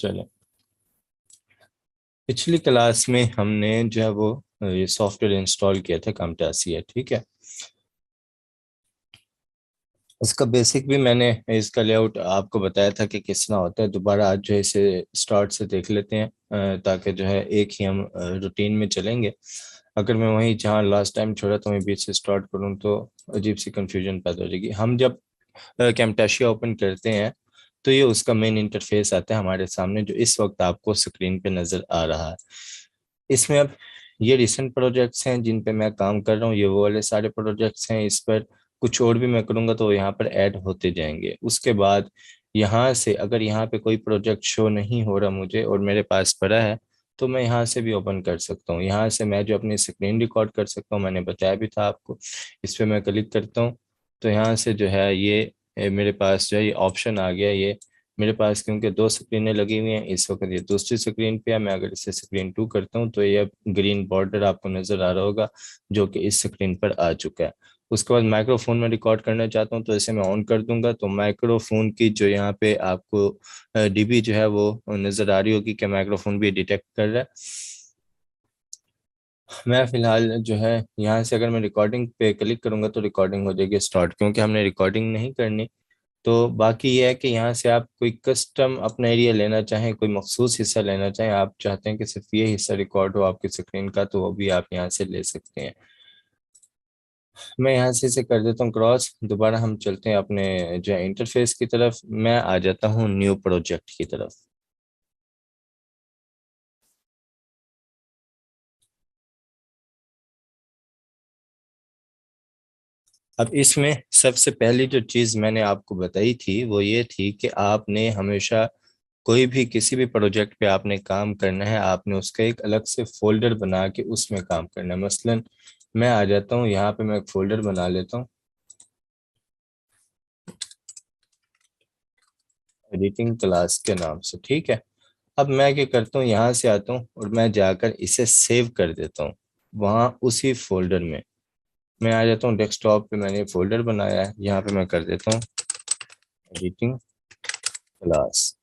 चले, पिछली क्लास में हमने जो है वो ये सॉफ्टवेयर इंस्टॉल किया था camtasia। ठीक है, इसका बेसिक भी मैंने इसका लेआउट आपको बताया था कि किस तरह होता है। दोबारा आज जो है इसे स्टार्ट से देख लेते हैं, ताकि जो है एक ही हम रूटीन में चलेंगे। अगर मैं वहीं जहाँ लास्ट टाइम छोड़ा तो वहीं बीच से स्टार्ट करूँ तो अजीब सी कंफ्यूजन पैदा हो जाएगी। हम जब camtasia ओपन करते हैं तो ये उसका मेन इंटरफेस आता है हमारे सामने, जो इस वक्त आपको स्क्रीन पे नजर आ रहा है। इसमें अब ये रिसेंट प्रोजेक्ट्स हैं जिन पे मैं काम कर रहा हूँ, ये वो वाले सारे प्रोजेक्ट्स हैं। इस पर कुछ और भी मैं करूँगा तो यहाँ पर ऐड होते जाएंगे। उसके बाद यहाँ से अगर यहाँ पे कोई प्रोजेक्ट शो नहीं हो रहा मुझे और मेरे पास पड़ा है तो मैं यहाँ से भी ओपन कर सकता हूँ। यहाँ से मैं जो अपनी स्क्रीन रिकॉर्ड कर सकता हूँ, मैंने बताया भी था आपको। इस पर मैं क्लिक करता हूँ तो यहाँ से जो है ये मेरे पास जो है ये ऑप्शन आ गया। ये मेरे पास क्योंकि दो स्क्रीनें लगी हुई हैं इस वक्त, ये दूसरी स्क्रीन पे है। मैं अगर इसे स्क्रीन 2 करता हूँ तो ये ग्रीन बॉर्डर आपको नजर आ रहा होगा जो कि इस स्क्रीन पर आ चुका है। उसके बाद माइक्रोफोन में रिकॉर्ड करना चाहता हूँ तो इसे मैं ऑन कर दूंगा तो माइक्रोफोन की जो यहाँ पे आपको डीबी जो है वो नजर आ रही होगी कि माइक्रोफोन भी डिटेक्ट कर रहा है। मैं फिलहाल जो है यहाँ से अगर मैं रिकॉर्डिंग पे क्लिक करूंगा तो रिकॉर्डिंग हो जाएगी स्टार्ट, क्योंकि हमने रिकॉर्डिंग नहीं करनी। तो बाकी ये है कि यहाँ से आप कोई कस्टम अपना एरिया लेना चाहें, कोई मखसूस हिस्सा लेना चाहें, आप चाहते हैं कि सिर्फ ये हिस्सा रिकॉर्ड हो आपकी स्क्रीन का, तो वो भी आप यहाँ से ले सकते हैं। मैं यहाँ से इसे कर देता हूँ क्रॉस। दोबारा हम चलते हैं अपने जो है इंटरफेस की तरफ। मैं आ जाता हूँ न्यू प्रोजेक्ट की तरफ। अब इसमें सबसे पहली जो चीज़ मैंने आपको बताई थी वो ये थी कि आपने हमेशा कोई भी किसी भी प्रोजेक्ट पे आपने काम करना है, आपने उसका एक अलग से फोल्डर बना के उसमें काम करना है। मसलन मैं आ जाता हूँ यहाँ पे, मैं एक फोल्डर बना लेता हूँ एडिटिंग क्लास के नाम से। ठीक है, अब मैं क्या करता हूँ, यहाँ से आता हूँ और मैं जाकर इसे सेव कर देता हूँ वहाँ उसी फोल्डर में। मैं आ जाता हूँ डेस्कटॉप पे, मैंने फोल्डर बनाया है, यहाँ पे मैं कर देता हूँ एडिटिंग क्लास।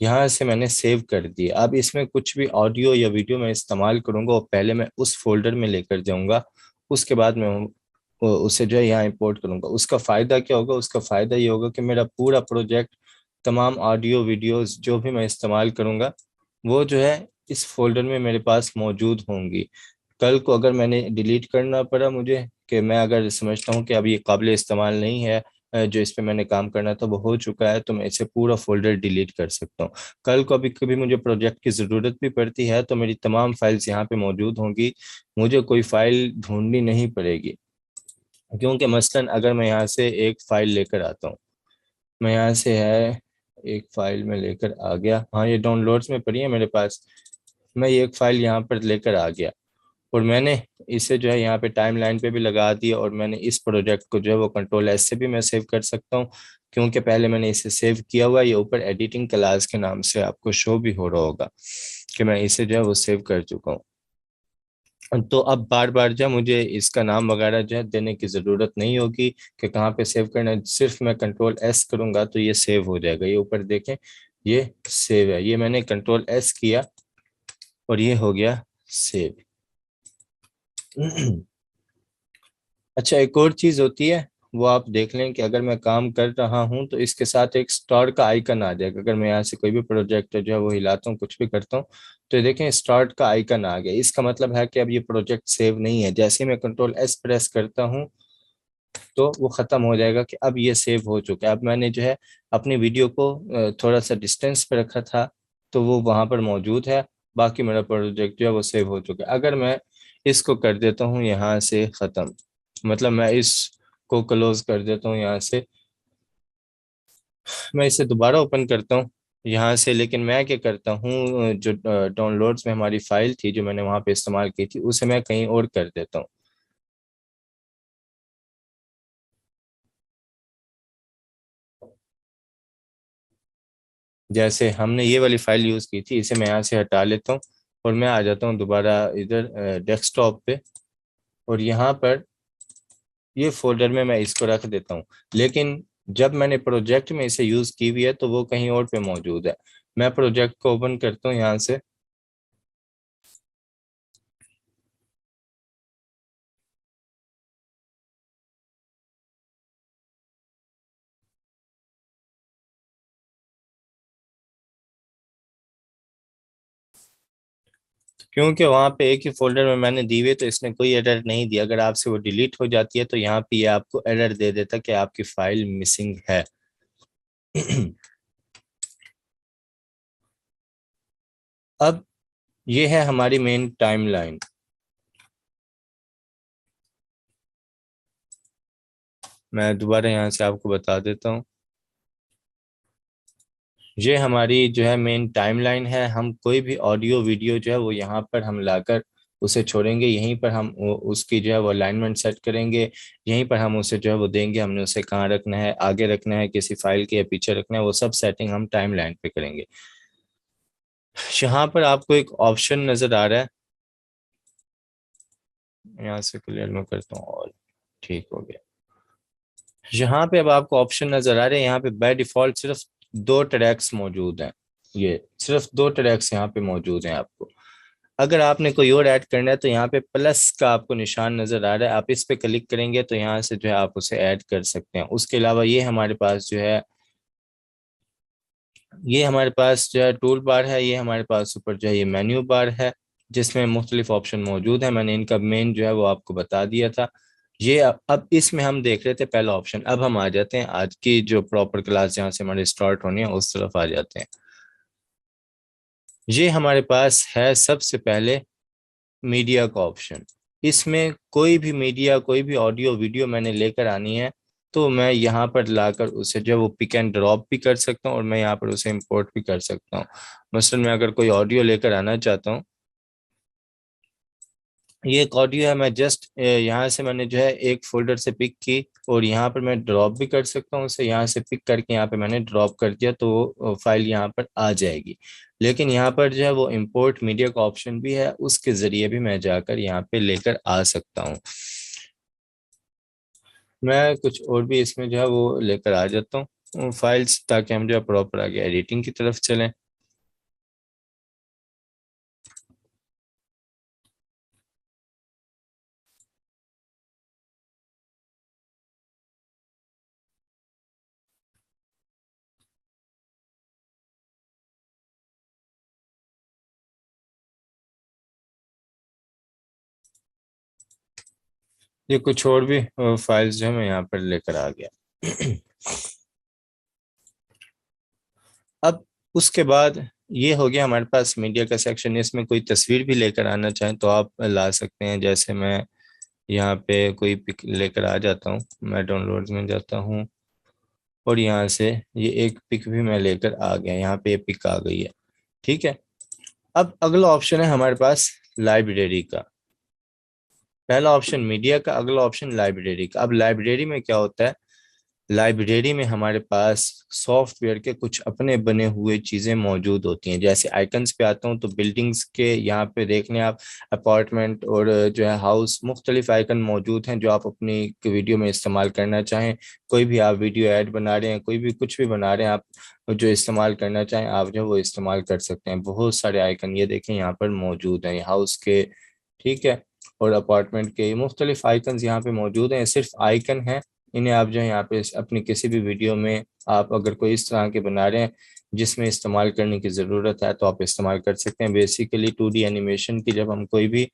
यहाँ से मैंने सेव कर दिया। अब इसमें कुछ भी ऑडियो या वीडियो मैं इस्तेमाल करूंगा और पहले मैं उस फोल्डर में लेकर जाऊंगा, उसके बाद मैं उसे जो है यहाँ इंपोर्ट करूंगा। उसका फायदा क्या होगा? उसका फायदा ये होगा कि मेरा पूरा प्रोजेक्ट, तमाम ऑडियो वीडियोस जो भी मैं इस्तेमाल करूंगा वो जो है इस फोल्डर में मेरे पास मौजूद होंगी। कल को अगर मैंने डिलीट करना पड़ा मुझे, कि मैं अगर समझता हूँ कि अब ये काबिल इस्तेमाल नहीं है, जो इस पे मैंने काम करना था वो हो चुका है, तो मैं इसे पूरा फोल्डर डिलीट कर सकता हूँ। कल को अभी कभी मुझे प्रोजेक्ट की ज़रूरत भी पड़ती है तो मेरी तमाम फाइल्स यहाँ पे मौजूद होंगी, मुझे कोई फाइल ढूंढनी नहीं पड़ेगी। क्योंकि मसलन अगर मैं यहाँ से एक फाइल लेकर आता हूँ, मैं यहाँ से है एक फाइल में लेकर आ गया, हाँ ये डाउनलोड्स में पड़ी है मेरे पास। मैं ये एक फाइल यहाँ पर लेकर आ गया और मैंने इसे जो है यहाँ पे टाइम लाइन पे भी लगा दिया, और मैंने इस प्रोजेक्ट को जो है वो कंट्रोल S से भी मैं सेव कर सकता हूँ, क्योंकि पहले मैंने इसे सेव किया हुआ है। ये ऊपर एडिटिंग क्लास के नाम से आपको शो भी हो रहा होगा कि मैं इसे जो है वो सेव कर चुका हूँ। तो अब बार बार जो है मुझे इसका नाम वगैरह जो है देने की ज़रूरत नहीं होगी कि कहाँ पे सेव करना है। सिर्फ मैं कंट्रोल S करूँगा तो ये सेव हो जाएगा। ये ऊपर देखें, ये सेव है, ये मैंने कंट्रोल S किया और ये हो गया सेव। अच्छा, एक और चीज होती है, वो आप देख लें कि अगर मैं काम कर रहा हूं तो इसके साथ एक स्टार का आइकन आ जाएगा। अगर मैं यहाँ से कोई भी प्रोजेक्ट जो है वो हिलाता हूँ, कुछ भी करता हूँ, तो ये देखें स्टार्ट का आइकन आ गया। इसका मतलब है कि अब ये प्रोजेक्ट सेव नहीं है। जैसे ही मैं कंट्रोल S प्रेस करता हूँ तो वो खत्म हो जाएगा कि अब ये सेव हो चुका है। अब मैंने जो है अपनी वीडियो को थोड़ा सा डिस्टेंस पे रखा था तो वो वहां पर मौजूद है। बाकी मेरा प्रोजेक्ट जो है वो सेव हो चुका है। अगर मैं इसको कर देता हूँ यहाँ से खत्म, मतलब मैं इसको क्लोज कर देता हूँ यहाँ से, मैं इसे दोबारा ओपन करता हूँ यहाँ से, लेकिन मैं क्या करता हूँ, जो डाउनलोड्स में हमारी फाइल थी जो मैंने वहां पे इस्तेमाल की थी उसे मैं कहीं और कर देता हूँ। जैसे हमने ये वाली फाइल यूज की थी, इसे मैं यहाँ से हटा लेता हूँ और मैं आ जाता हूँ दोबारा इधर डेस्कटॉप पे, और यहाँ पर ये फोल्डर में मैं इसको रख देता हूँ। लेकिन जब मैंने प्रोजेक्ट में इसे यूज की हुई है तो वो कहीं और पे मौजूद है। मैं प्रोजेक्ट को ओपन करता हूँ यहाँ से। क्योंकि वहां पे एक ही फोल्डर में मैंने दी हुई, तो इसने कोई एरर नहीं दिया। अगर आपसे वो डिलीट हो जाती है तो यहाँ पे ये आपको एरर दे देता कि आपकी फाइल मिसिंग है। अब ये है हमारी मेन टाइमलाइन। मैं दोबारा यहाँ से आपको बता देता हूँ। ये हमारी जो है मेन टाइमलाइन है। हम कोई भी ऑडियो वीडियो जो है वो यहाँ पर हम लाकर उसे छोड़ेंगे। यहीं पर हम उसकी जो है वो अलाइनमेंट सेट करेंगे। यहीं पर हम उसे जो है वो देंगे, हमने उसे कहाँ रखना है, आगे रखना है किसी फाइल के या पीछे रखना है, वो सब सेटिंग हम टाइमलाइन पे करेंगे। यहाँ पर आपको एक ऑप्शन नजर आ रहा है, यहाँ से क्लियर मैं करता हूँ और ठीक हो गया। यहाँ पे अब आपको ऑप्शन नजर आ रहे हैं। यहाँ पे बाय डिफॉल्ट सिर्फ दो ट्रैक्स मौजूद हैं। ये सिर्फ दो ट्रैक्स यहाँ पे मौजूद हैं आपको। अगर आपने कोई और ऐड करना है तो यहाँ पे प्लस का आपको निशान नजर आ रहा है, आप इस पे क्लिक करेंगे तो यहाँ से जो है आप उसे ऐड कर सकते हैं। उसके अलावा ये हमारे पास जो है टूल बार है। ये हमारे पास ऊपर जो है ये मेन्यू बार है, जिसमें मुख्तलिफ ऑप्शन मौजूद है। मैंने इनका मेन जो है वो आपको बता दिया था। ये अब इसमें हम देख रहे थे पहला ऑप्शन। अब हम आ जाते हैं आज की जो प्रॉपर क्लास जहाँ से हमारी स्टार्ट होनी है उस तरफ आ जाते हैं। ये हमारे पास है सबसे पहले मीडिया का ऑप्शन। इसमें कोई भी मीडिया, कोई भी ऑडियो वीडियो मैंने लेकर आनी है तो मैं यहाँ पर लाकर उसे जो है वो पिक एंड ड्रॉप भी कर सकता हूँ और मैं यहाँ पर उसे इंपोर्ट भी कर सकता हूँ। मसलन मैं अगर कोई ऑडियो लेकर आना चाहता हूँ, ये एक ऑडियो है, मैं जस्ट यहाँ से मैंने जो है एक फोल्डर से पिक की और यहाँ पर मैं ड्रॉप भी कर सकता हूँ उसे। यहाँ से पिक करके यहाँ पे मैंने ड्रॉप कर दिया तो वो फाइल यहाँ पर आ जाएगी। लेकिन यहाँ पर जो है वो इंपोर्ट मीडिया का ऑप्शन भी है, उसके जरिए भी मैं जाकर यहाँ पे लेकर आ सकता हूँ। मैं कुछ और भी इसमें जो है वो लेकर आ जाता हूँ फाइल्स, ताकि हम जो है प्रॉपर आगे एडिटिंग की तरफ चलें। ये कुछ और भी फाइल्स जो है मैं यहाँ पर लेकर आ गया। अब उसके बाद ये हो गया हमारे पास मीडिया का सेक्शन। इसमें कोई तस्वीर भी लेकर आना चाहें तो आप ला सकते हैं। जैसे मैं यहाँ पे कोई पिक लेकर आ जाता हूँ, मैं डाउनलोड्स में जाता हूँ और यहाँ से ये एक पिक भी मैं लेकर आ गया। यहाँ पे ये पिक आ गई है, ठीक है। अब अगला ऑप्शन है हमारे पास लाइब्रेरी का। पहला ऑप्शन मीडिया का, अगला ऑप्शन लाइब्रेरी का। अब लाइब्रेरी में क्या होता है, लाइब्रेरी में हमारे पास सॉफ्टवेयर के कुछ अपने बने हुए चीजें मौजूद होती हैं। जैसे आइकन्स पे आता हूँ तो बिल्डिंग्स के यहाँ पे देख लें आप, अपार्टमेंट और जो है हाउस, मुख्तलिफ आइकन मौजूद हैं जो आप अपनी वीडियो में इस्तेमाल करना चाहें। कोई भी आप वीडियो ऐड बना रहे हैं, कोई भी कुछ भी बना रहे हैं आप, जो इस्तेमाल करना चाहें आप जो है वो इस्तेमाल कर सकते हैं। बहुत सारे आइकन ये देखें यहाँ पर मौजूद हैं हाउस के, ठीक है, और अपार्टमेंट के मुख्तलिफ आइकन यहाँ पे मौजूद हैं। ये सिर्फ आइकन हैं, इन्हें आप जो है यहाँ पे अपनी किसी भी वीडियो में आप अगर कोई इस तरह के बना रहे हैं जिसमें इस्तेमाल करने की ज़रूरत है तो आप इस्तेमाल कर सकते हैं। बेसिकली 2D एनिमेशन की जब हम कोई भी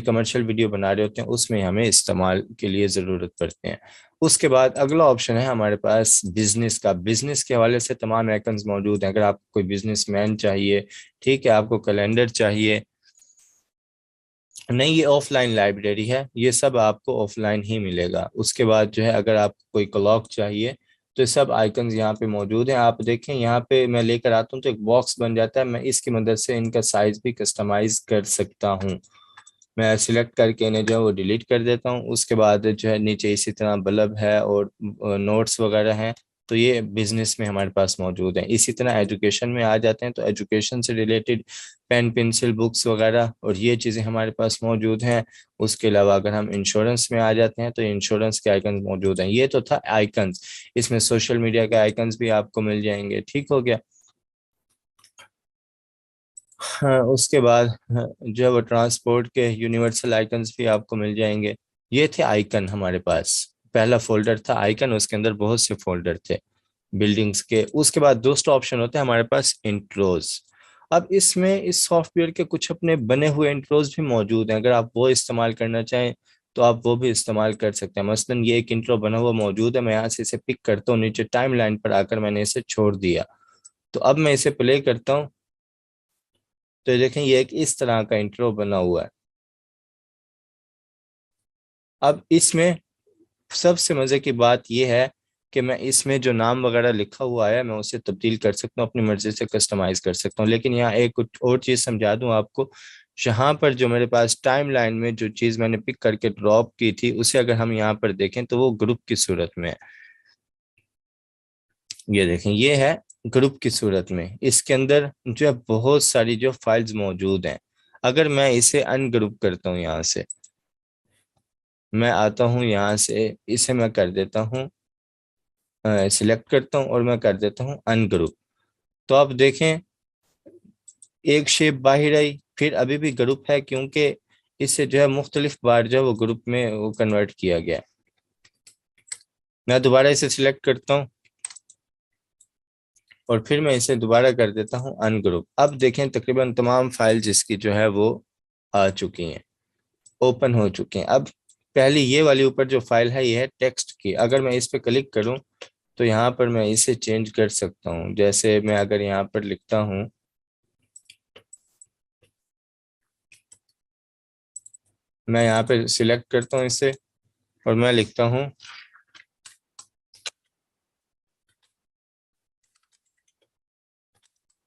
कमर्शियल वीडियो बना रहे होते हैं उसमें हमें इस्तेमाल के लिए ज़रूरत पड़ती है। उसके बाद अगला ऑप्शन है हमारे पास बिजनेस का। बिजनेस के हवाले से तमाम आइकन्स मौजूद हैं। अगर आपको कोई बिजनेसमैन चाहिए, ठीक है, आपको कैलेंडर चाहिए, नहीं, ये ऑफलाइन लाइब्रेरी है, ये सब आपको ऑफलाइन ही मिलेगा। उसके बाद जो है अगर आपको कोई क्लॉक चाहिए तो ये सब आइकन्स यहाँ पे मौजूद हैं। आप देखें यहाँ पे मैं लेकर आता हूँ तो एक बॉक्स बन जाता है, मैं इसकी मदद से इनका साइज भी कस्टमाइज कर सकता हूँ। मैं सिलेक्ट करके इन्हें जो है वो डिलीट कर देता हूँ। उसके बाद जो है नीचे इसी तरह बल्ब है और नोट्स वगैरह हैं, तो ये बिजनेस में हमारे पास मौजूद हैं। इसी तरह एजुकेशन में आ जाते हैं तो एजुकेशन से रिलेटेड पेन पेंसिल बुक्स वगैरह और ये चीज़ें हमारे पास मौजूद हैं। उसके अलावा अगर हम इंश्योरेंस में आ जाते हैं तो इंश्योरेंस के आइकन्स मौजूद हैं। ये तो था आइकन्स, इसमें सोशल मीडिया के आइकन्स भी आपको मिल जाएंगे, ठीक हो गया। हाँ, उसके बाद हाँ, जो है वो ट्रांसपोर्ट के यूनिवर्सल आइकन्स भी आपको मिल जाएंगे। ये थे आइकन हमारे पास। पहला फोल्डर था आइकन, उसके अंदर बहुत से फोल्डर थे बिल्डिंग्स के। उसके बाद दूसरा ऑप्शन होता है हमारे पास इंट्रोज। अब इसमें इस सॉफ्टवेयर के कुछ अपने बने हुए इंट्रोज भी मौजूद हैं, अगर आप वो इस्तेमाल करना चाहें तो आप वो भी इस्तेमाल कर सकते हैं। मसलन ये एक इंट्रो बना हुआ मौजूद है, मैं यहाँ से इसे पिक करता हूँ, नीचे टाइम लाइन पर आकर मैंने इसे छोड़ दिया। तो अब मैं इसे प्ले करता हूँ, तो ये देखें ये एक इस तरह का इंट्रो बना हुआ है। अब इसमें सबसे मजे की बात यह है कि मैं इसमें जो नाम वगैरह लिखा हुआ है मैं उसे तब्दील कर सकता हूँ, अपनी मर्जी से कस्टमाइज कर सकता हूँ। लेकिन यहाँ एक कुछ और चीज़ समझा दूँ आपको। यहाँ पर जो मेरे पास टाइम लाइन में जो चीज़ मैंने पिक करके ड्रॉप की थी, उसे अगर हम यहाँ पर देखें तो वो ग्रुप की सूरत में है। ये देखें ये है ग्रुप की सूरत में। इसके अंदर जो है बहुत सारी जो फाइल्स मौजूद हैं। अगर मैं इसे अनग्रुप करता हूँ, यहाँ से मैं आता हूँ, यहाँ से इसे मैं कर देता हूँ, सिलेक्ट करता हूँ और मैं कर देता हूँ अनग्रुप। तो आप देखें एक शेप बाहर आई, फिर अभी भी ग्रुप है क्योंकि इससे जो है मुख्तलिफ बार जो है वो ग्रुप में वो कन्वर्ट किया गया है। मैं दोबारा इसे सिलेक्ट करता हूँ और फिर मैं इसे दोबारा कर देता हूँ अनग्रुप। अब देखें तकरीबन तमाम फाइल जिसकी जो है वो आ चुकी हैं, ओपन हो चुके हैं। अब पहली ये वाली ऊपर जो फाइल है ये है टेक्स्ट की। अगर मैं इस पर क्लिक करूं तो यहाँ पर मैं इसे चेंज कर सकता हूँ। जैसे मैं अगर यहाँ पर लिखता हूँ, मैं यहाँ पे सिलेक्ट करता हूँ इसे और मैं लिखता हूँ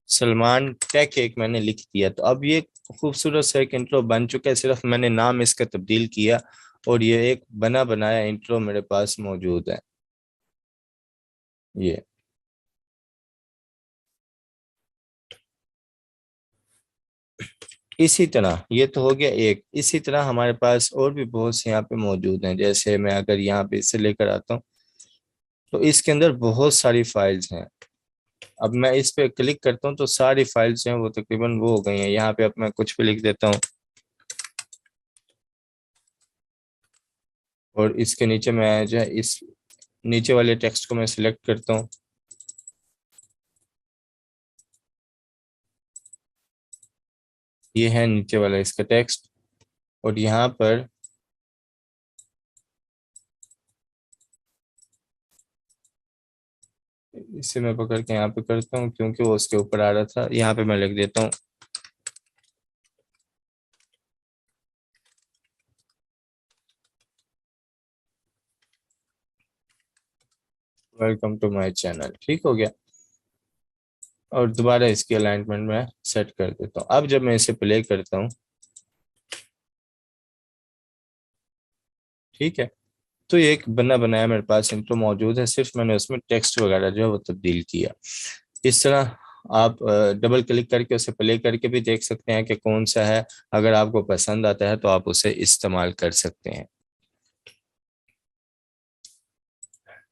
सलमान टेक, एक मैंने लिख दिया। तो अब ये खूबसूरत सा एक इंट्रो बन चुका है, सिर्फ मैंने नाम इसका तब्दील किया और ये एक बना बनाया इंट्रो मेरे पास मौजूद है। ये इसी तरह ये तो हो गया एक। इसी तरह हमारे पास और भी बहुत से यहाँ पे मौजूद हैं। जैसे मैं अगर यहाँ पे इसे लेकर आता हूँ तो इसके अंदर बहुत सारी फाइल्स हैं। अब मैं इस पे क्लिक करता हूँ तो सारी फाइल्स हैं वो तकरीबन वो हो गई हैं। यहाँ पे अब मैं कुछ भी लिख देता हूँ और इसके नीचे मैं जो है इस नीचे वाले टेक्स्ट को मैं सिलेक्ट करता हूँ। ये है नीचे वाला इसका टेक्स्ट और यहाँ पर इसे मैं पकड़ के यहाँ पे करता हूँ क्योंकि वो उसके ऊपर आ रहा था। यहाँ पे मैं लिख देता हूँ वेलकम टू माय चैनल। ठीक हो गया। और दोबारा इसकी अलाइनमेंट में सेट कर देता हूँ। अब जब मैं इसे प्ले करता हूँ, ठीक है, तो ये एक बना बनाया मेरे पास इंट्रो मौजूद है, सिर्फ मैंने उसमें टेक्स्ट वगैरह जो है वो तब्दील किया। इस तरह आप डबल क्लिक करके उसे प्ले करके भी देख सकते हैं कि कौन सा है। अगर आपको पसंद आता है तो आप उसे इस्तेमाल कर सकते हैं।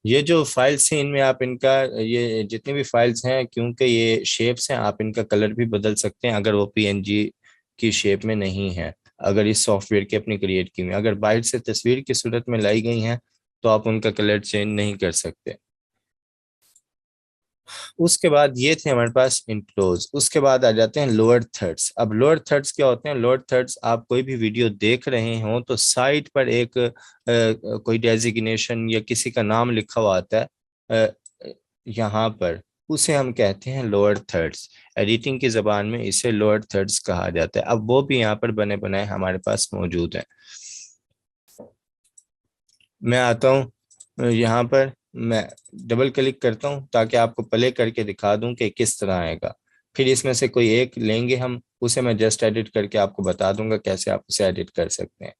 ये जो फाइल्स हैं इनमें आप इनका ये जितनी भी फाइल्स हैं, क्योंकि ये शेप्स हैं, आप इनका कलर भी बदल सकते हैं अगर वो पीएनजी की शेप में नहीं है। अगर इस सॉफ्टवेयर की अपनी क्रिएट की में अगर बाहर से तस्वीर की सूरत में लाई गई हैं तो आप उनका कलर चेंज नहीं कर सकते। उसके बाद ये थे हमारे पास इंट्रोज। उसके बाद आ जाते हैं लोअर थर्ड्स। अब लोअर थर्ड्स क्या होते हैं? लोअर थर्ड्स आप कोई भी वीडियो देख रहे हो तो साइड पर एक कोई डेजिग्नेशन या किसी का नाम लिखा हुआ आता है यहाँ पर, उसे हम कहते हैं लोअर थर्ड्स। एडिटिंग की जबान में इसे लोअर थर्ड्स कहा जाता है। अब वो भी यहाँ पर बने बनाए हमारे पास मौजूद है। मैं आता हूँ यहाँ पर, मैं डबल क्लिक करता हूँ ताकि आपको प्ले करके दिखा दूं कि किस तरह आएगा। फिर इसमें से कोई एक लेंगे हम, उसे मैं जस्ट एडिट करके आपको बता दूंगा कैसे आप उसे एडिट कर सकते हैं।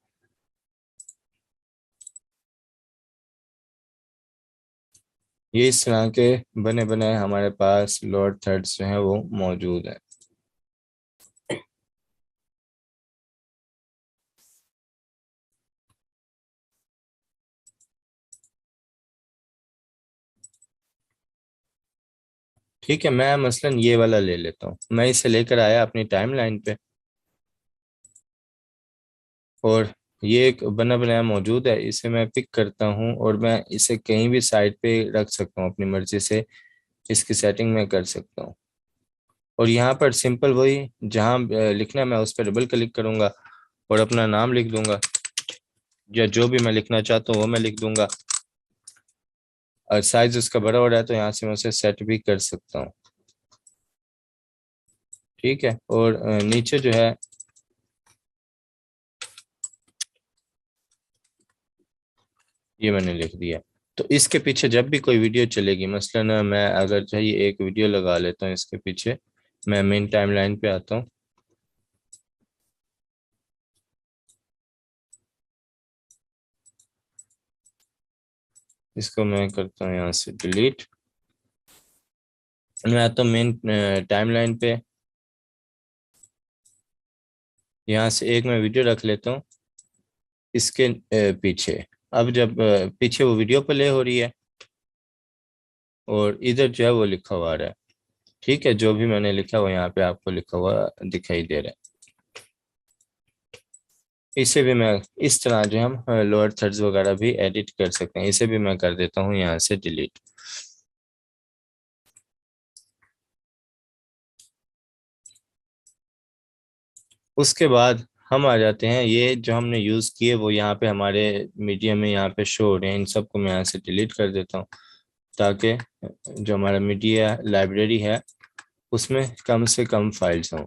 ये इस तरह के बने बनाए हमारे पास लोअर थर्ड्स जो हैं वो मौजूद है। ठीक है, मैं मसलन ये वाला ले लेता हूँ, मैं इसे लेकर आया अपनी टाइमलाइन पे, और ये एक बना बनाया मौजूद है, इसे मैं पिक करता हूँ और मैं इसे कहीं भी साइड पे रख सकता हूँ अपनी मर्जी से, इसकी सेटिंग मैं कर सकता हूँ। और यहाँ पर सिंपल वही जहाँ लिखना है मैं उस पर डबल क्लिक करूंगा और अपना नाम लिख दूंगा, या जो भी मैं लिखना चाहता हूँ वो मैं लिख दूंगा। और साइज उसका बड़ा हो रहा है तो यहाँ से मैं उसे सेट भी कर सकता हूँ। ठीक है, और नीचे जो है ये मैंने लिख दिया। तो इसके पीछे जब भी कोई वीडियो चलेगी, मसलन मैं अगर चाहिए एक वीडियो लगा लेता हूँ इसके पीछे, मैं मेन टाइमलाइन पे आता हूँ, इसको मैं करता हूँ यहाँ से डिलीट, मैं आता हूँ मेन टाइमलाइन पे, यहाँ से एक मैं वीडियो रख लेता हूँ इसके पीछे। अब जब पीछे वो वीडियो प्ले हो रही है और इधर जो है वो लिखा हुआ आ रहा है। ठीक है, जो भी मैंने लिखा हुआ यहाँ पे आपको लिखा हुआ दिखाई दे रहा है। इसे भी मैं इस तरह जो हम लोअर थर्ड्स वगैरह भी एडिट कर सकते हैं, इसे भी मैं कर देता हूँ यहाँ से डिलीट। उसके बाद हम आ जाते हैं, ये जो हमने यूज़ किए वो यहाँ पे हमारे मीडिया में यहाँ पे शो हो रहे हैं, इन सबको मैं यहाँ से डिलीट कर देता हूँ, ताकि जो हमारा मीडिया लाइब्रेरी है उसमें कम से कम फाइल्स हों।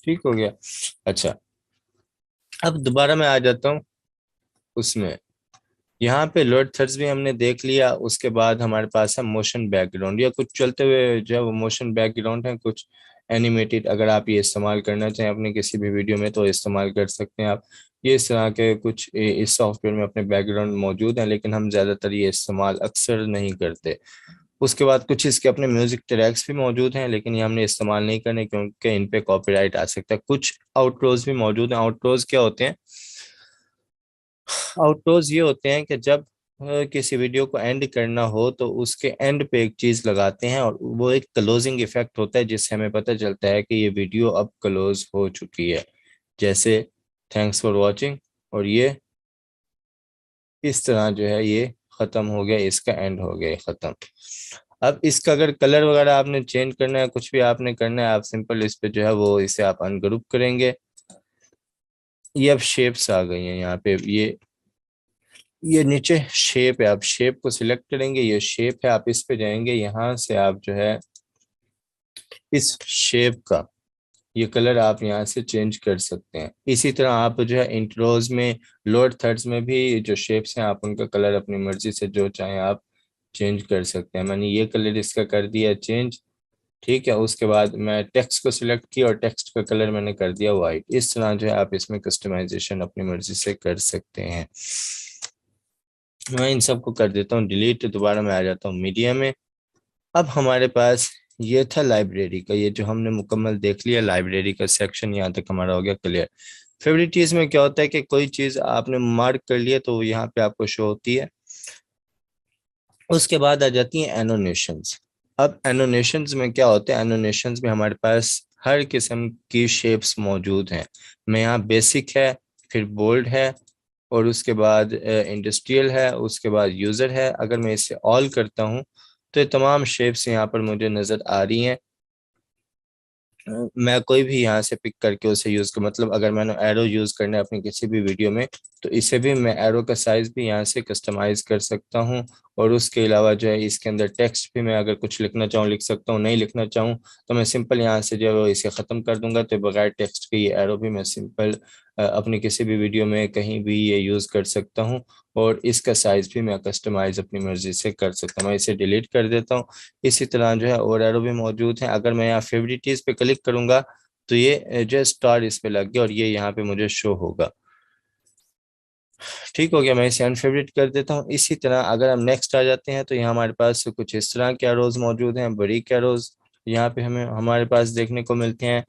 ठीक हो गया। अच्छा, अब दोबारा मैं आ जाता हूँ उसमें, यहाँ पे लोड थर्ड्स भी हमने देख लिया। उसके बाद हमारे पास है मोशन बैकग्राउंड, या कुछ चलते हुए जो है वो मोशन बैकग्राउंड है, कुछ एनिमेटेड। अगर आप ये इस्तेमाल करना चाहें अपने किसी भी वीडियो में तो इस्तेमाल कर सकते हैं आप। ये इस तरह के कुछ इस सॉफ्टवेयर में अपने बैकग्राउंड मौजूद हैं, लेकिन हम ज़्यादातर ये इस्तेमाल अक्सर नहीं करते। उसके बाद कुछ इसके अपने म्यूजिक ट्रैक्स भी मौजूद हैं, लेकिन ये हमने इस्तेमाल नहीं करने क्योंकि इन पे कॉपीराइट आ सकता है। कुछ आउटरोज भी मौजूद हैं। आउटरोज क्या होते हैं? आउटरोज ये होते हैं कि जब किसी वीडियो को एंड करना हो तो उसके एंड पे एक चीज लगाते हैं, और वो एक क्लोजिंग इफेक्ट होता है जिससे हमें पता चलता है कि ये वीडियो अब क्लोज हो चुकी है। जैसे थैंक्स फॉर वॉचिंग, और ये इस तरह जो है ये खत्म हो गया, इसका एंड हो गया, खत्म। अब इसका अगर कलर वगैरह आपने चेंज करना है, कुछ भी आपने करना है, आप सिंपल इस पे जो है वो इसे आप अनग्रुप करेंगे। ये अब शेप्स आ गई हैं यहाँ पे, ये नीचे शेप है, आप शेप को सिलेक्ट करेंगे, ये शेप है, आप इस पे जाएंगे, यहाँ से आप जो है इस शेप का ये कलर आप यहाँ से चेंज कर सकते हैं। इसी तरह आप जो है इंट्रोज में, लोअर थर्ड्स में भी जो शेप्स हैं आप उनका कलर अपनी मर्जी से जो चाहें आप चेंज कर सकते हैं। मैंने ये कलर इसका कर दिया चेंज। ठीक है, उसके बाद मैं टेक्स्ट को सिलेक्ट किया और टेक्स्ट का कलर मैंने कर दिया वाइट। इस तरह जो है आप इसमें कस्टमाइजेशन अपनी मर्जी से कर सकते हैं। मैं इन सबको कर देता हूँ डिलीट, दोबारा मैं आ जाता हूँ मीडिया में। अब हमारे पास ये था लाइब्रेरी का, ये जो हमने मुकम्मल देख लिया लाइब्रेरी का सेक्शन, यहाँ तक हमारा हो गया क्लियर। फेवरेटिज में क्या होता है कि कोई चीज़ आपने मार्क कर लिया तो वो यहाँ पे आपको शो होती है। उसके बाद आ जाती हैं एनोनेशंस। अब एनोनेशंस में क्या होता है? एनोनेशंस में हमारे पास हर किस्म की शेप्स मौजूद हैं। मैं यहाँ बेसिक है, फिर बोल्ड है, और उसके बाद इंडस्ट्रियल है, उसके बाद यूज़र है। अगर मैं इसे ऑल करता हूँ तो ये तमाम शेप्स यहाँ पर मुझे नज़र आ रही हैं। मैं कोई भी यहाँ से पिक करके उसे यूज कर, मतलब अगर मैंने एरो यूज करना है अपनी किसी भी वीडियो में तो इसे भी मैं एरो का साइज भी यहाँ से कस्टमाइज कर सकता हूँ। और उसके अलावा जो है इसके अंदर टेक्स्ट भी मैं अगर कुछ लिखना चाहूँ लिख सकता हूँ, नहीं लिखना चाहूँ तो मैं सिंपल यहाँ से जो है वो इसे ख़त्म कर दूंगा, तो बगैर टेक्स्ट के ये एरो भी मैं सिंपल अपनी किसी भी वीडियो में कहीं भी ये यूज़ कर सकता हूँ। और इसका साइज भी मैं कस्टमाइज अपनी मर्जी से कर सकता हूँ। मैं इसे डिलीट कर देता हूँ। इसी तरह जो है और एरो भी मौजूद हैं। अगर मैं यहाँ फेवरेटिज पे क्लिक करूंगा तो ये जो है स्टार इस पे लग गया और ये यहाँ पे मुझे शो होगा। ठीक हो गया, मैं इसे अनफेवरेट कर देता हूँ। इसी तरह अगर हम नेक्स्ट आ जाते हैं तो यहाँ हमारे पास कुछ इस तरह के एरोज मौजूद हैं, बड़ी एरोज यहाँ पे हमें हमारे पास देखने को मिलते हैं।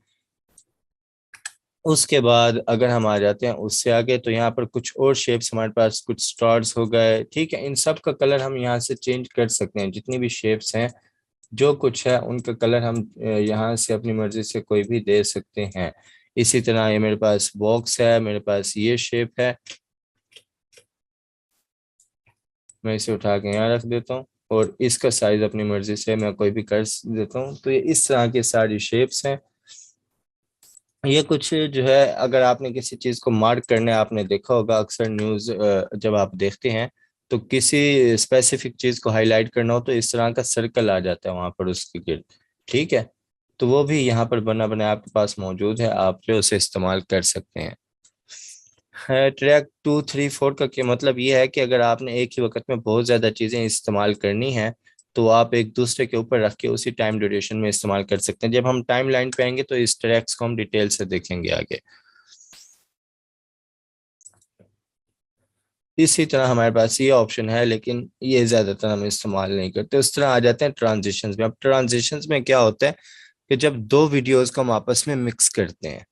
उसके बाद अगर हम आ जाते हैं उससे आगे, तो यहाँ पर कुछ और शेप्स हमारे पास, कुछ स्टार्स हो गए, ठीक है। इन सब का कलर हम यहाँ से चेंज कर सकते हैं। जितनी भी शेप्स हैं, जो कुछ है, उनका कलर हम यहाँ से अपनी मर्जी से कोई भी दे सकते हैं। इसी तरह ये मेरे पास बॉक्स है, मेरे पास ये शेप है, मैं इसे उठा के यहाँ रख देता हूँ और इसका साइज अपनी मर्जी से मैं कोई भी कर देता हूँ। तो ये इस तरह की सारी शेप्स हैं। ये कुछ जो है, अगर आपने किसी चीज को मार्क करना है, आपने देखा होगा अक्सर न्यूज जब आप देखते हैं, तो किसी स्पेसिफिक चीज को हाईलाइट करना हो तो इस तरह का सर्कल आ जाता है वहां पर उसके गिर्द, ठीक है। तो वो भी यहाँ पर बना बना आपके पास मौजूद है, आप जो उसे इस्तेमाल कर सकते हैं। ट्रैक 2, 3, 4 का क्या मतलब ये है कि अगर आपने एक ही वक्त में बहुत ज़्यादा चीज़ें इस्तेमाल करनी है, तो आप एक दूसरे के ऊपर रख के उसी टाइम ड्यूरेशन में इस्तेमाल कर सकते हैं। जब हम टाइम लाइन पे आएंगे तो इस ट्रैक्स को हम डिटेल से देखेंगे आगे। इसी तरह हमारे पास ये ऑप्शन है, लेकिन ये ज़्यादातर हम इस्तेमाल नहीं करते। उस तरह आ जाते हैं ट्रांजिशंस में। अब ट्रांजिशंस में क्या होता है कि जब दो वीडियोस को हम आपस में मिक्स करते हैं,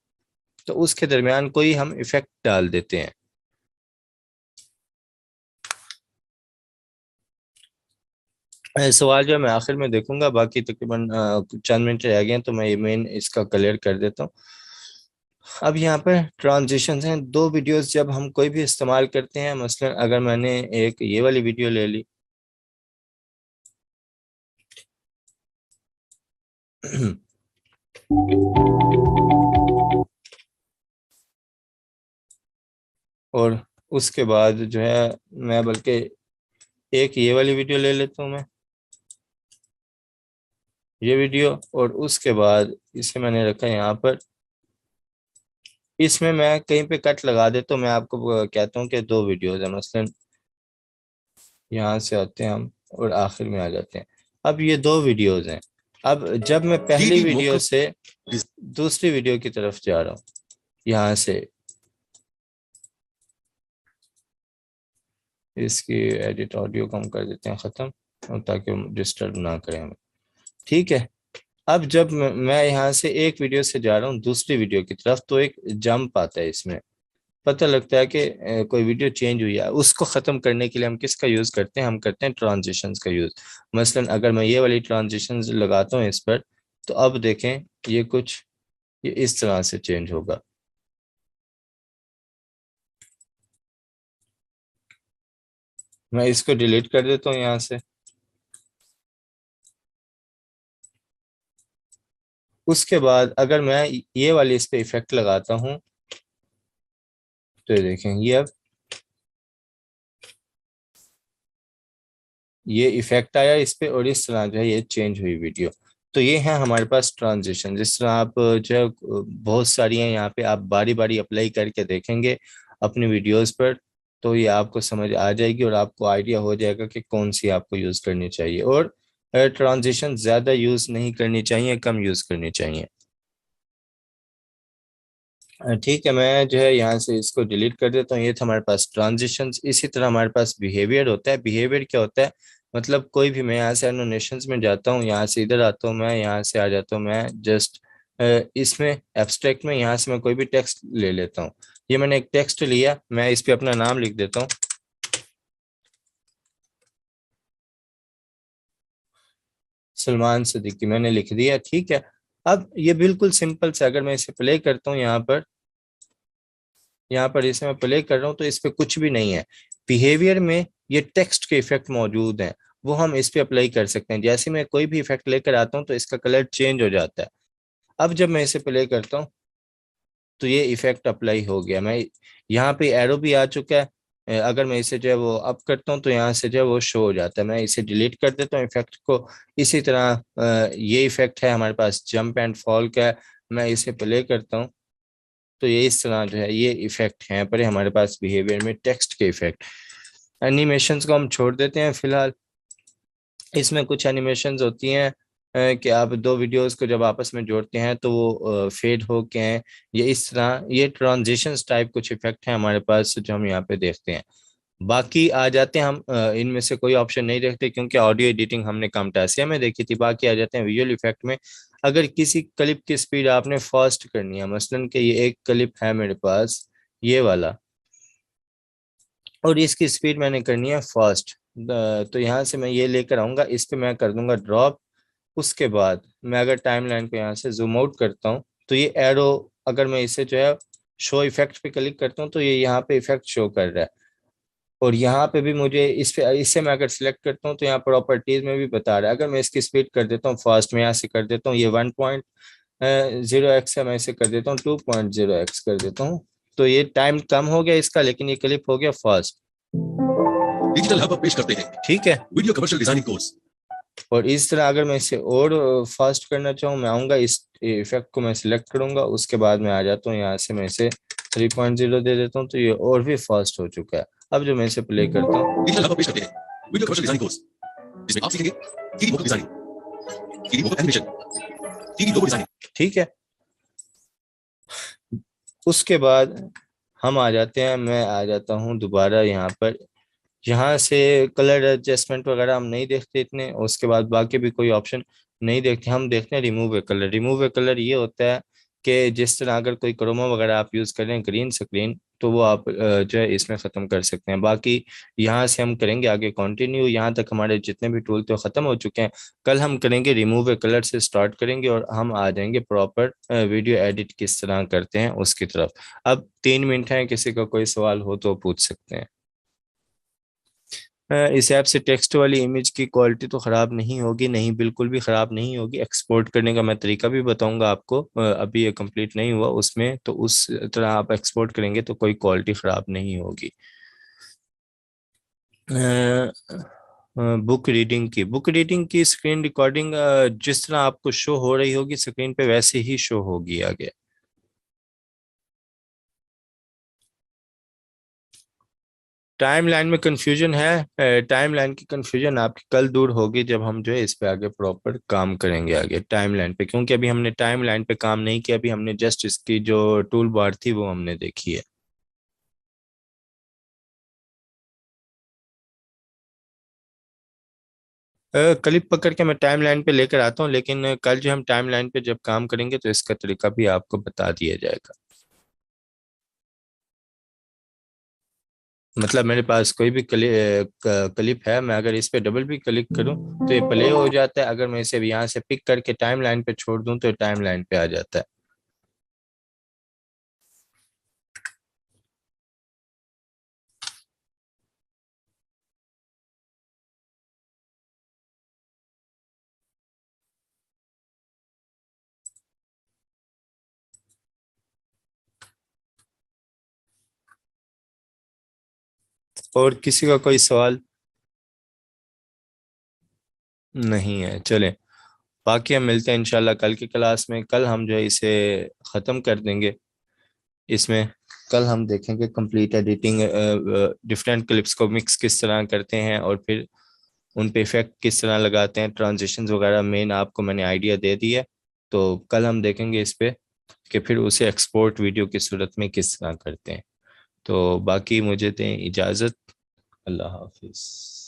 तो उसके दरमियान कोई हम इफेक्ट डाल देते हैं। सवाल जो है मैं आखिर में देखूंगा, बाकी तकरीबन चंद मिनट रह गए हैं, तो मैं ये मेन इसका क्लियर कर देता हूँ। अब यहाँ पर ट्रांजिशंस हैं। दो वीडियोस जब हम कोई भी इस्तेमाल करते हैं, मसलन अगर मैंने एक ये वाली वीडियो ले ली और उसके बाद जो है मैं बल्कि एक ये वाली वीडियो ले लेता हूँ मैं, ये वीडियो, और उसके बाद इसे मैंने रखा यहाँ पर। इसमें मैं कहीं पे कट लगा देता हूँ, मैं आपको कहता हूँ कि दो वीडियोस है, मसलन यहाँ से आते हैं हम और आखिर में आ जाते हैं। अब ये दो वीडियोस हैं। अब जब मैं पहली वीडियो से दूसरी वीडियो की तरफ जा रहा हूँ, यहाँ से इसकी एडिट ऑडियो कम कर देते हैं, ख़त्म, और ताकि डिस्टर्ब ना करें हमें, ठीक है। अब जब मैं यहाँ से एक वीडियो से जा रहा हूँ दूसरी वीडियो की तरफ, तो एक जंप आता है इसमें, पता लगता है कि कोई वीडियो चेंज हुई है। उसको ख़त्म करने के लिए हम किसका यूज़ करते हैं? हम करते हैं ट्रांजिशंस का यूज़। मसलन अगर मैं ये वाली ट्रांजिशंस लगाता हूँ इस पर, तो अब देखें ये कुछ ये इस तरह से चेंज होगा। मैं इसको डिलीट कर देता हूँ यहाँ से। उसके बाद अगर मैं ये वाली इस पे इफेक्ट लगाता हूँ, तो ये देखें ये अब ये इफेक्ट आया इस पे, और इस तरह जो है ये चेंज हुई वीडियो। तो ये है हमारे पास ट्रांजिशन। जिस तरह आप जो है बहुत सारी हैं, यहाँ पे आप बारी बारी अप्लाई करके देखेंगे अपनी वीडियोस पर, तो ये आपको समझ आ जाएगी और आपको आइडिया हो जाएगा कि कौन सी आपको यूज़ करनी चाहिए। और ट्रांजिशन ज़्यादा यूज़ नहीं करनी चाहिए, कम यूज़ करनी चाहिए। ठीक है, मैं जो है यहाँ से इसको डिलीट कर देता हूँ। ये था हमारे पास ट्रांजिशंस। इसी तरह हमारे पास बिहेवियर होता है। बिहेवियर क्या होता है? मतलब कोई भी, मैं यहाँ से एनोटेशंस में जाता हूँ, यहाँ से इधर आता हूँ, मैं यहाँ से आ जाता हूँ, मैं जस्ट इसमें एब्स्ट्रैक्ट में यहाँ से मैं कोई भी टेक्स्ट ले लेता हूँ। ये मैंने एक टेक्स्ट लिया, मैं इस पे अपना नाम लिख देता हूँ, सलमान सिद्दीकी, मैंने लिख दिया, ठीक है। अब ये बिल्कुल सिंपल से, अगर मैं इसे प्ले करता हूँ यहाँ पर इसे मैं प्ले कर रहा हूँ, तो इस पे कुछ भी नहीं है। बिहेवियर में ये टेक्स्ट के इफेक्ट मौजूद हैं, वो हम इस पे अप्लाई कर सकते हैं। जैसे मैं कोई भी इफेक्ट लेकर आता हूँ तो इसका कलर चेंज हो जाता है। अब जब मैं इसे प्ले करता हूँ, तो ये इफेक्ट अप्लाई हो गया। मैं यहाँ पे एरो भी आ चुका है। अगर मैं इसे जो है वो अप करता हूँ, तो यहाँ से जो है वो शो हो जाता है। मैं इसे डिलीट कर देता हूँ इफेक्ट को। इसी तरह ये इफेक्ट है हमारे पास जंप एंड फॉल का, मैं इसे प्ले करता हूँ, तो ये इस तरह जो है ये इफेक्ट हैं पर हमारे पास बिहेवियर में टेक्स्ट के इफेक्ट। एनिमेशंस को हम छोड़ देते हैं फिलहाल। इसमें कुछ एनिमेशंस होती हैं कि आप दो वीडियोस को जब आपस में जोड़ते हैं तो वो फेड हो के हैं, ये इस तरह, ये ट्रांजिशंस टाइप कुछ इफेक्ट हैं हमारे पास जो हम यहाँ पे देखते हैं। बाकी आ जाते हैं हम इनमें से कोई ऑप्शन नहीं रखते क्योंकि ऑडियो एडिटिंग हमने camtasia में देखी थी। बाकी आ जाते हैं विजुअल इफेक्ट में। अगर किसी क्लिप की स्पीड आपने फास्ट करनी है, मसलन कि ये एक क्लिप है मेरे पास, ये वाला, और इसकी स्पीड मैंने करनी है फास्ट, तो यहाँ से मैं ये लेकर आऊंगा, इस पे मैं कर दूंगा ड्रॉप। उसके बाद मैं अगर टाइमलाइन पे यहाँ से जूम आउट करता हूँ तो ये एरो, अगर मैं इसे जो है शो इफेक्ट पे क्लिक करता हूँ तो ये यहाँ पे इफेक्ट शो कर रहा है। और यहाँ पे भी मुझे इस पे, इससे मैं अगर सिलेक्ट करता हूँ तो यहाँ प्रॉपर्टीज में भी बता रहा है। अगर मैं इसकी स्पीड कर देता हूँ फास्ट में, यहाँ से कर देता हूँ ये 1.0x है, मैं इसे कर देता हूँ 2.0x कर देता हूँ, तो ये टाइम कम हो गया इसका, लेकिन ये क्लिप हो गया फास्ट। डिजिटल हब पेश करते हैं, ठीक है, वीडियो कमर्शियल डिजाइनिंग कोर्स। और इस तरह अगर मैं इसे और फास्ट करना चाहूँ, मैं आऊँगा इस इफेक्ट को मैं सिलेक्ट करूंगा, उसके बाद मैं आ जाता हूँ यहाँ से, मैं इसे 3.0 दे देता हूँ, तो ये और भी फास्ट हो चुका है। अब जो मैं इसे प्ले करता हूँ, डिजिटल हब पेश करते हैं, वीडियो कमर्शियल डिजाइनिंग कोर्स, जिसमें आप सीखेंगे 3D motion designing, 3D motion animation, 3D logo designing. ठीक है। उसके बाद हम आ जाते हैं, मैं आ जाता हूँ दोबारा यहाँ पर, यहाँ से कलर एडजस्टमेंट वगैरह हम नहीं देखते इतने, और उसके बाद बाकी भी कोई ऑप्शन नहीं देखते, हम देखते हैं रिमूव ए कलर। रिमूव ए कलर ये होता है कि जिस तरह अगर कोई क्रोमा वगैरह आप यूज़ कर रहे हैं ग्रीन स्क्रीन, तो वो आप जो है इसमें ख़त्म कर सकते हैं। बाकी यहाँ से हम करेंगे आगे कंटिन्यू, यहाँ तक हमारे जितने भी टूल थे ख़त्म हो चुके हैं। कल हम करेंगे रिमूव ए कलर से स्टार्ट करेंगे, और हम आ जाएंगे प्रॉपर वीडियो एडिट किस तरह करते हैं उसकी तरफ। अब 3 मिनट हैं, किसी का कोई सवाल हो तो पूछ सकते हैं। इस ऐप से टेक्स्ट वाली इमेज की क्वालिटी तो ख़राब नहीं होगी, नहीं बिल्कुल भी ख़राब नहीं होगी। एक्सपोर्ट करने का मैं तरीका भी बताऊंगा आपको, अभी ये कंप्लीट नहीं हुआ उसमें, तो उस तरह आप एक्सपोर्ट करेंगे तो कोई क्वालिटी ख़राब नहीं होगी। बुक रीडिंग की स्क्रीन रिकॉर्डिंग जिस तरह आपको शो हो रही होगी स्क्रीन पे, वैसे ही शो होगी आगे। टाइमलाइन में कंफ्यूजन है, टाइमलाइन की कंफ्यूजन आपकी कल दूर होगी जब हम जो है इस पे आगे प्रॉपर काम करेंगे आगे टाइमलाइन पे, क्योंकि अभी हमने टाइमलाइन पे काम नहीं किया, अभी हमने जस्ट इसकी जो टूल बार थी वो हमने देखी है। क्लिप पकड़ के मैं टाइमलाइन पे लेकर आता हूँ, लेकिन कल जो हम टाइमलाइन पे जब काम करेंगे तो इसका तरीका भी आपको बता दिया जाएगा। मतलब मेरे पास कोई भी क्लिप है, मैं अगर इस पे डबल भी क्लिक करूं तो ये प्ले हो जाता है, अगर मैं इसे यहाँ से पिक करके टाइम लाइन पे छोड़ दूं तो टाइम लाइन पे आ जाता है। और किसी का कोई सवाल नहीं है? चलें, बाकी हम मिलते हैं इंशाल्लाह कल की क्लास में। कल हम जो है इसे ख़त्म कर देंगे। इसमें कल हम देखेंगे कंप्लीट एडिटिंग, डिफरेंट क्लिप्स को मिक्स किस तरह करते हैं, और फिर उन पे इफेक्ट किस तरह लगाते हैं, ट्रांजिशंस वगैरह मेन आपको मैंने आइडिया दे दिया। तो कल हम देखेंगे इस पे कि फिर उसे एक्सपोर्ट वीडियो की सूरत में किस तरह करते हैं। तो बाकी मुझे दें इजाज़त। अल्लाह हाफिज़।